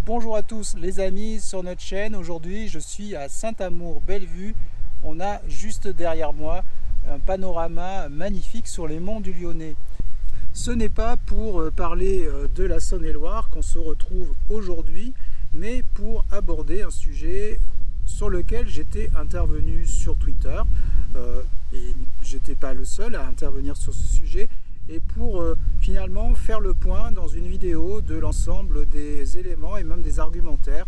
Bonjour à tous les amis sur notre chaîne. Aujourd'hui je suis à Saint-Amour-Bellevue. On a juste derrière moi un panorama magnifique sur les monts du Lyonnais. Ce n'est pas pour parler de la Saône-et-Loire qu'on se retrouve aujourd'hui, mais pour aborder un sujet sur lequel j'étais intervenu sur Twitter. Et j'étais pas le seul à intervenir sur ce sujet. Et pour finalement faire le point dans une vidéo de l'ensemble des éléments et même des argumentaires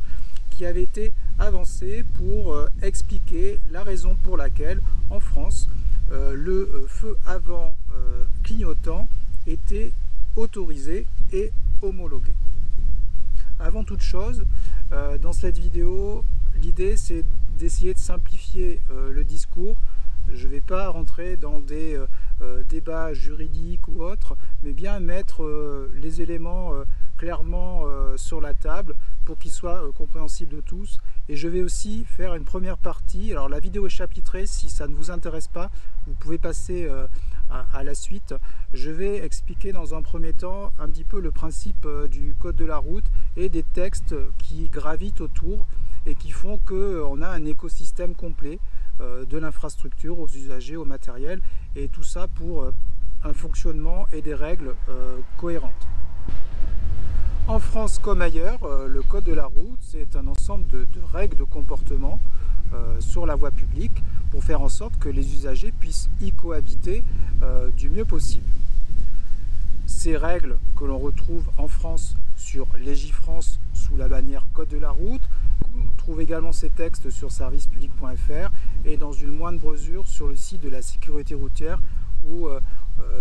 qui avaient été avancés pour expliquer la raison pour laquelle en France le feu avant clignotant était autorisé et homologué. Avant toute chose, dans cette vidéo, l'idée c'est d'essayer de simplifier le discours. Je ne vais pas rentrer dans des débats juridiques ou autres, mais bien mettre les éléments clairement sur la table pour qu'ils soient compréhensibles de tous. Et je vais aussi faire une première partie. Alors la vidéo est chapitrée, si ça ne vous intéresse pas, vous pouvez passer à la suite. Je vais expliquer dans un premier temps un petit peu le principe du code de la route et des textes qui gravitent autour et qui font qu'on a un écosystème complet de l'infrastructure aux usagers, au matériel, et tout ça pour un fonctionnement et des règles cohérentes. En France comme ailleurs, le code de la route, c'est un ensemble de règles de comportement sur la voie publique pour faire en sorte que les usagers puissent y cohabiter du mieux possible. Ces règles que l'on retrouve en France sur Légifrance sous la bannière Code de la route, on trouve également ces textes sur servicepublic.fr et dans une moindre mesure sur le site de la sécurité routière où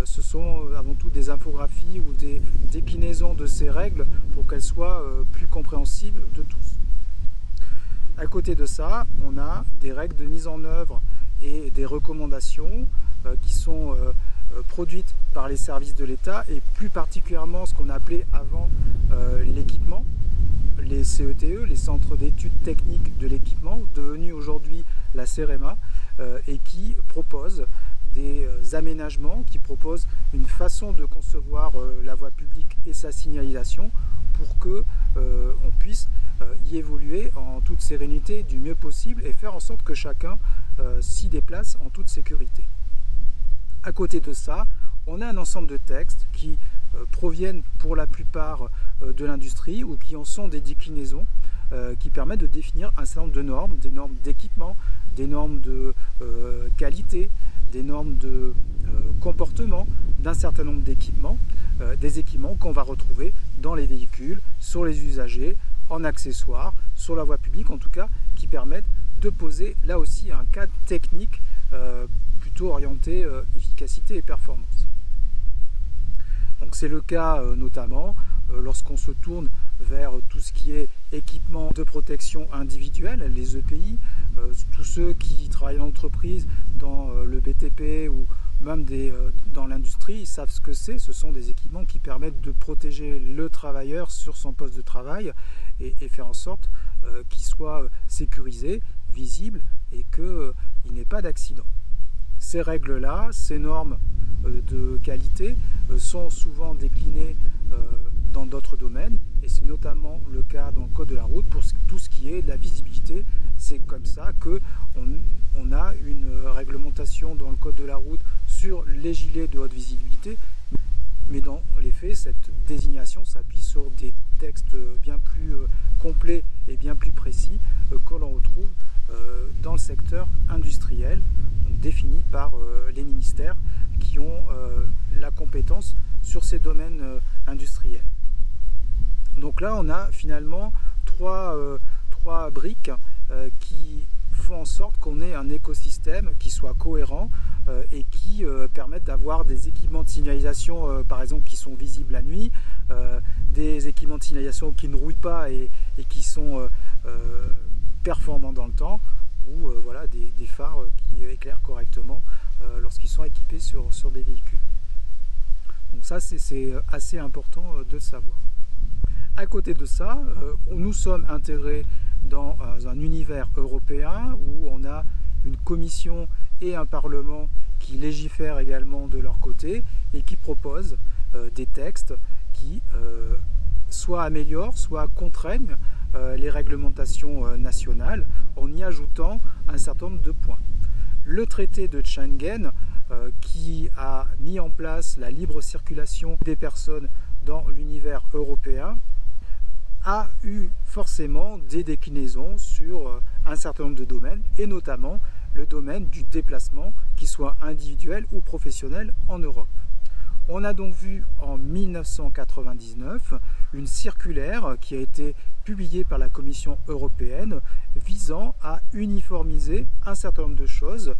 ce sont avant tout des infographies ou des déclinaisons de ces règles pour qu'elles soient plus compréhensibles de tous. À côté de ça, on a des règles de mise en œuvre et des recommandations qui sont produites par les services de l'État et plus particulièrement ce qu'on appelait avant l'équipement, les CETE, les centres d'études techniques de l'équipement, devenus aujourd'hui la CEREMA, et qui proposent des aménagements, qui proposent une façon de concevoir la voie publique et sa signalisation pour que on puisse y évoluer en toute sérénité du mieux possible et faire en sorte que chacun s'y déplace en toute sécurité. À côté de ça, on a un ensemble de textes qui proviennent pour la plupart de l'industrie ou qui en sont des déclinaisons qui permettent de définir un certain nombre de normes, des normes d'équipement, des normes de qualité, des normes de comportement d'un certain nombre d'équipements, des équipements qu'on va retrouver dans les véhicules, sur les usagers, en accessoires, sur la voie publique en tout cas, qui permettent de poser là aussi un cadre technique plutôt orienté efficacité et performance. Donc c'est le cas notamment lorsqu'on se tourne vers tout ce qui est équipement de protection individuelle, les EPI, tous ceux qui travaillent en entreprise, dans le BTP ou même dans l'industrie, ils savent ce que c'est. Ce sont des équipements qui permettent de protéger le travailleur sur son poste de travail et faire en sorte qu'il soit sécurisé, visible et qu'il n'ait pas d'accident. Ces règles-là, ces normes de qualité sont souvent déclinées dans d'autres domaines et c'est notamment le cas dans le code de la route pour tout ce qui est de la visibilité. C'est comme ça qu'on a une réglementation dans le code de la route sur les gilets de haute visibilité, mais dans les faits, cette désignation s'appuie sur des textes bien plus complets et bien plus précis que l'on retrouve dans le secteur industriel, donc définis par les ministères qui ont la compétence sur ces domaines industriels. Donc là, on a finalement trois briques qui font en sorte qu'on ait un écosystème qui soit cohérent et qui permettent d'avoir des équipements de signalisation, par exemple, qui sont visibles la nuit, des équipements de signalisation qui ne rouillent pas et qui sont performants dans le temps, ou voilà, des phares qui éclairent correctement lorsqu'ils sont équipés sur des véhicules. Donc ça, c'est assez important de le savoir. À côté de ça, nous sommes intégrés dans un univers européen où on a une commission et un parlement qui légifèrent également de leur côté et qui proposent des textes qui soit améliorent, soit contraignent les réglementations nationales en y ajoutant un certain nombre de points. Le traité de Schengen qui a mis en place la libre circulation des personnes dans l'univers européen a eu forcément des déclinaisons sur un certain nombre de domaines, et notamment le domaine du déplacement, qu'il soit individuel ou professionnel en Europe. On a donc vu en 1999 une circulaire qui a été publiée par la Commission européenne visant à uniformiser un certain nombre de choses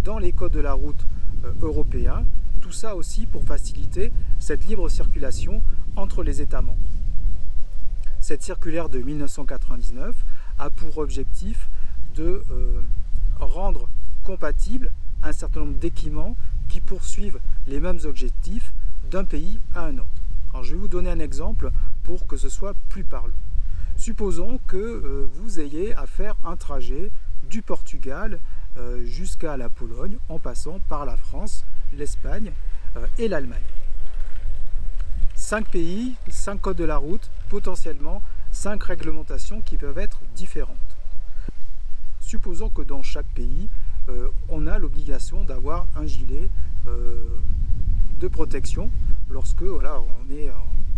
dans les codes de la route européens, tout ça aussi pour faciliter cette libre circulation entre les États membres. Cette circulaire de 1999 a pour objectif de rendre compatible un certain nombre d'équipements qui poursuivent les mêmes objectifs d'un pays à un autre. Alors, je vais vous donner un exemple pour que ce soit plus parlant. Supposons que vous ayez à faire un trajet du Portugal jusqu'à la Pologne en passant par la France, l'Espagne et l'Allemagne. 5 pays, 5 codes de la route, potentiellement 5 réglementations qui peuvent être différentes. Supposons que dans chaque pays, on a l'obligation d'avoir un gilet de protection lorsque voilà, on est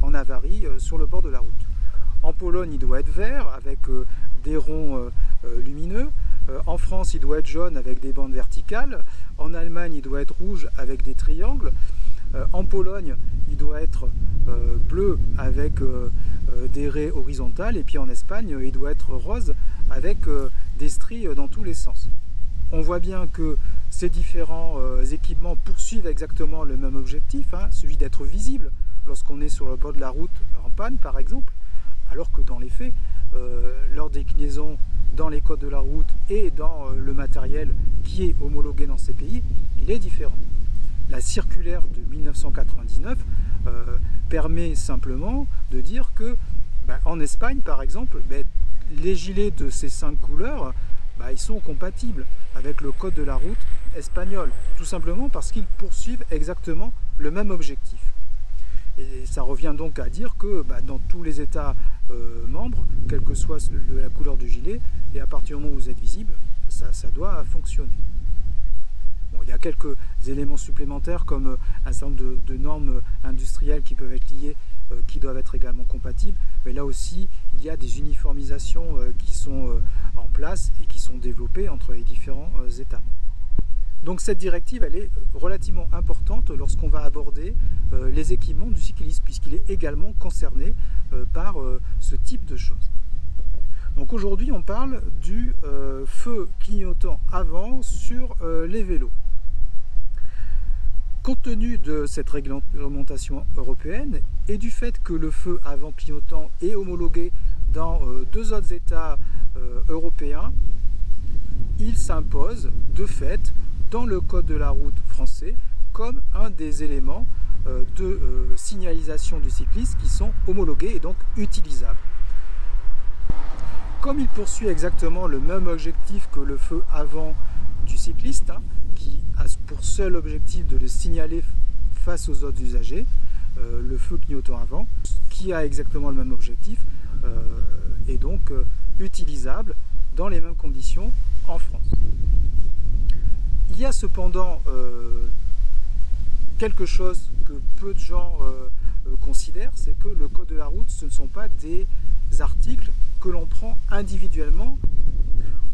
en avarie sur le bord de la route. En Pologne, il doit être vert avec des ronds lumineux. En France, il doit être jaune avec des bandes verticales. En Allemagne, il doit être rouge avec des triangles. En Pologne, il doit être bleu avec des raies horizontales. Et puis en Espagne, il doit être rose avec des stries dans tous les sens. On voit bien que ces différents équipements poursuivent exactement le même objectif, celui d'être visible lorsqu'on est sur le bord de la route en panne par exemple, alors que dans les faits, leur déclinaison dans les codes de la route et dans le matériel qui est homologué dans ces pays, il est différent. La circulaire de 1999 permet simplement de dire que en Espagne par exemple, les gilets de ces 5 couleurs, ils sont compatibles avec le code de la route espagnol, tout simplement parce qu'ils poursuivent exactement le même objectif. Et ça revient donc à dire que dans tous les États membres, quelle que soit la couleur du gilet, et à partir du moment où vous êtes visible, ça doit fonctionner. Bon, il y a quelques éléments supplémentaires comme un certain nombre de normes industrielles qui peuvent être liées, qui doivent être également compatibles, mais là aussi il y a des uniformisations qui sont en place et qui sont développées entre les différents États membres. Donc cette directive elle est relativement importante lorsqu'on va aborder les équipements du cycliste, puisqu'il est également concerné par ce type de choses. Donc aujourd'hui on parle du feu clignotant avant sur les vélos. Compte tenu de cette réglementation européenne et du fait que le feu avant clignotant est homologué dans 2 autres États européens, il s'impose de fait dans le code de la route français comme un des éléments de signalisation du cycliste qui sont homologués et donc utilisables. Comme il poursuit exactement le même objectif que le feu avant du cycliste, qui a pour seul objectif de le signaler face aux autres usagers, le feu clignotant avant, qui a exactement le même objectif, est donc utilisable dans les mêmes conditions en France. Il y a cependant quelque chose que peu de gens considèrent, c'est que le code de la route, ce ne sont pas des articles que l'on prend individuellement.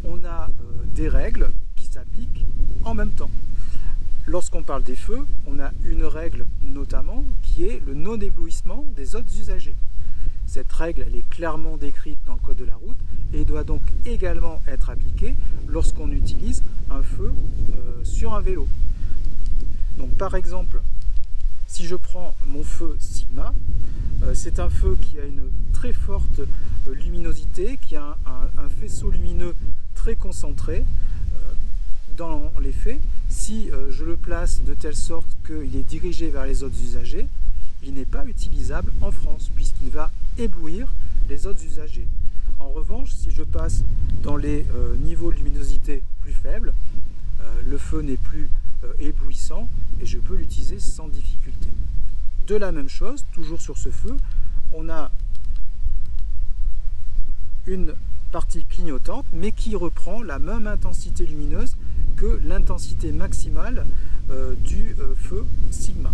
On a des règles qui s'appliquent en même temps. Lorsqu'on parle des feux, on a une règle notamment qui est le non-éblouissement des autres usagers. Cette règle elle est clairement décrite dans le code de la route et doit donc également être appliquée lorsqu'on utilise un feu sur un vélo. Donc par exemple, si je prends mon feu Sigma, c'est un feu qui a une très forte luminosité, qui a un faisceau lumineux très concentré. Dans les faits, si je le place de telle sorte qu'il est dirigé vers les autres usagers, il n'est pas utilisable en France puisqu'il va éblouir les autres usagers. En revanche, si je passe dans les niveaux de luminosité plus faibles, le feu n'est plus éblouissant et je peux l'utiliser sans difficulté. De la même chose, toujours sur ce feu, on a une partie clignotante, mais qui reprend la même intensité lumineuse que l'intensité maximale du feu sigma.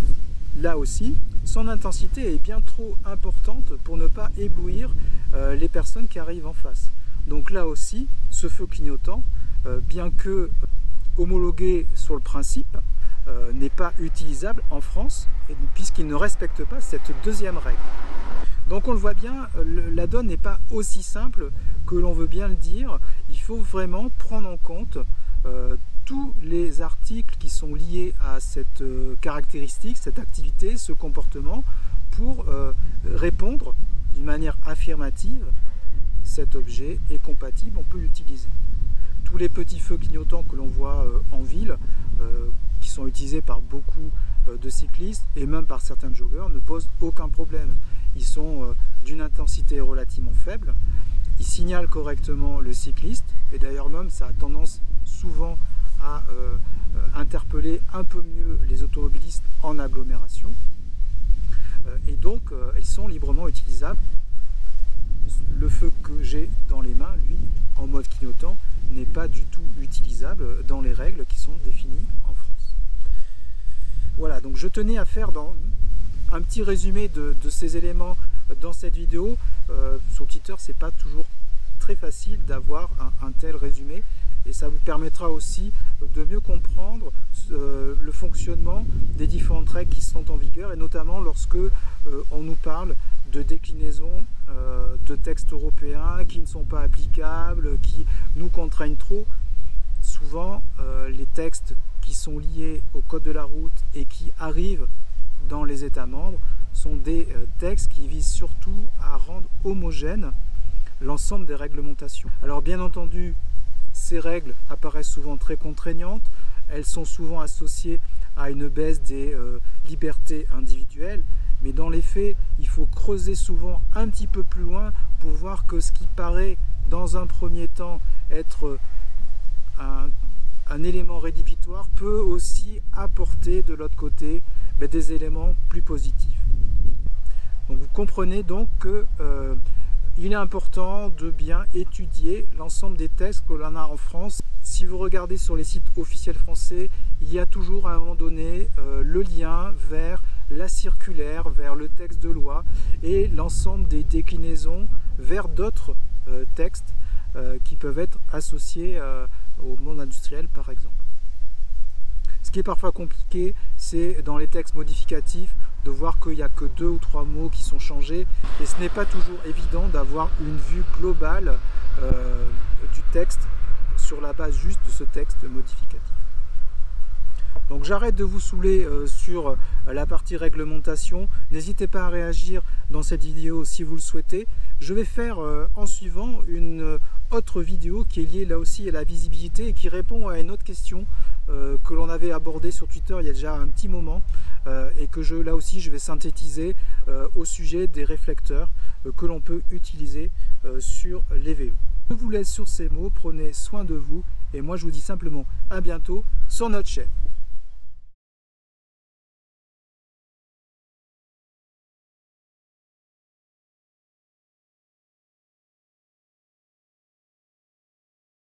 Là aussi, son intensité est bien trop importante pour ne pas éblouir les personnes qui arrivent en face. Donc là aussi, ce feu clignotant, bien que homologué sur le principe, n'est pas utilisable en France, puisqu'il ne respecte pas cette deuxième règle. Donc on le voit bien, la donne n'est pas aussi simple que l'on veut bien le dire. Il faut vraiment prendre en compte tous les articles qui sont liés à cette caractéristique, cette activité, ce comportement, pour répondre d'une manière affirmative, cet objet est compatible, on peut l'utiliser. Tous les petits feux clignotants que l'on voit en ville, qui sont utilisés par beaucoup de cyclistes et même par certains joggeurs, ne posent aucun problème. Ils sont d'une intensité relativement faible, ils signalent correctement le cycliste, et d'ailleurs même ça a tendance souvent à interpeller un peu mieux les automobilistes en agglomération, et donc ils sont librement utilisables. Le feu que j'ai dans les mains, lui, en mode clignotant, n'est pas du tout utilisable dans les règles qui sont définies en France. Voilà, donc je tenais à faire un petit résumé de ces éléments dans cette vidéo. Sur Twitter, c'est pas toujours très facile d'avoir un tel résumé, et ça vous permettra aussi de mieux comprendre le fonctionnement des différentes règles qui sont en vigueur, et notamment lorsque on nous parle de déclinaisons de textes européens qui ne sont pas applicables, qui nous contraignent trop. Souvent, les textes qui sont liés au code de la route et qui arrivent dans les États membres sont des textes qui visent surtout à rendre homogène l'ensemble des réglementations. Alors bien entendu, ces règles apparaissent souvent très contraignantes, elles sont souvent associées à une baisse des libertés individuelles, mais dans les faits, il faut creuser souvent un petit peu plus loin pour voir que ce qui paraît dans un premier temps être un élément rédhibitoire peut aussi apporter de l'autre côté des éléments plus positifs. Donc vous comprenez donc que il est important de bien étudier l'ensemble des textes que l'on a en France. Si vous regardez sur les sites officiels français, il y a toujours à un moment donné le lien vers la circulaire, vers le texte de loi et l'ensemble des déclinaisons vers d'autres textes qui peuvent être associés au monde industriel par exemple. Ce qui est parfois compliqué, c'est dans les textes modificatifs de voir qu'il n'y a que 2 ou 3 mots qui sont changés, et ce n'est pas toujours évident d'avoir une vue globale du texte sur la base juste de ce texte modificatif. Donc j'arrête de vous saouler sur la partie réglementation. N'hésitez pas à réagir dans cette vidéo si vous le souhaitez. Je vais faire en suivant une autre vidéo qui est liée là aussi à la visibilité et qui répond à une autre question que l'on avait abordée sur Twitter il y a déjà un petit moment et que là aussi je vais synthétiser au sujet des réflecteurs que l'on peut utiliser sur les vélos. Je vous laisse sur ces mots, prenez soin de vous et moi je vous dis simplement à bientôt sur notre chaîne.